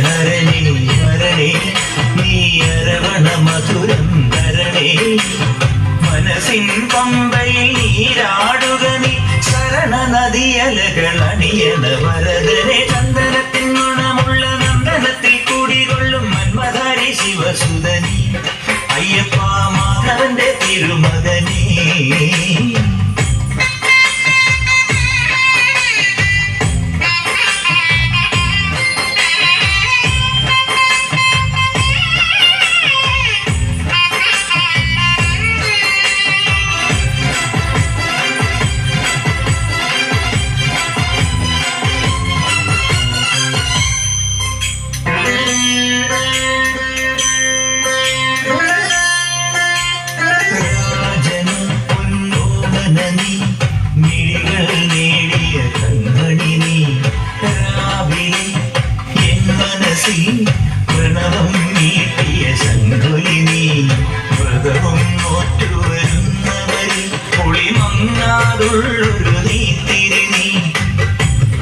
ഹരണേ ഹരണേ നീ അരവണ മധുരം തരണേ മനസ്സിൻ പമ്പയിൽ നീരാടുക നീ ശരണ നദിയലകൾ അണിയണ വരദനെ ചന്ദനത്തിൻ ഗുണമുള്ള നന്ദനത്തിൽ കൂടികൊള്ളും മന്മധാരി ശിവസുതനി അയ്യപ്പ മാധവന്റെ തിരുമകനേ പ്രണവം നീട്ടിയ ശങ്കുലിനി വ്രതവും നോറ്റുവരുന്നവരിൽ പൊളിമങ്ങാതുള്ളൊരു നീത്തിരിനി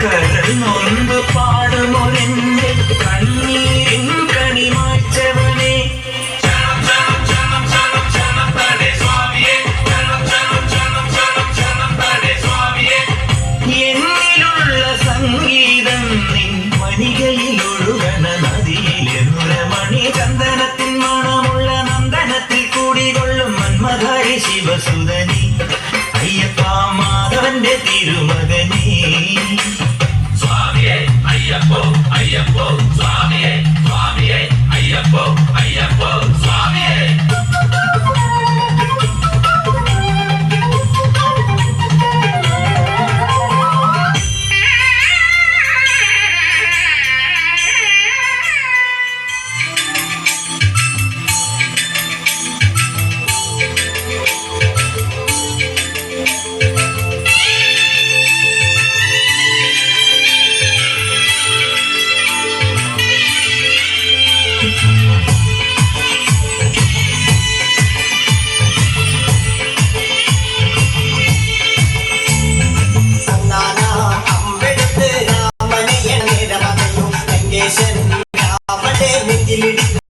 കരൾ നൊന്ത് പാടുമൊരെന്റെ കണ്ണീരിൻ കണിമാച്ചവനെ എന്നിലുള്ള സംഗീതം നിൻ വനികയിലൊഴുകണ നദിയിലെന്നുരമണി ചന്ദനത്തിൻ മണമുള്ള നന്ദനത്തിൽ കൂടികൊള്ളും മന്മധാരി ശിവസുതനി അയ്യപ്പ മാധവന്റെ തിരുമകനേ സ്വാമിയേ അയ്യപ്പോ അയ്യപ്പോ സ്വാമിയേ സ്വാമിയേ അയ്യപ്പോ അയ്യപ്പോ സ്വാമിയേ രാമനെ നെഞ്ചിലിടി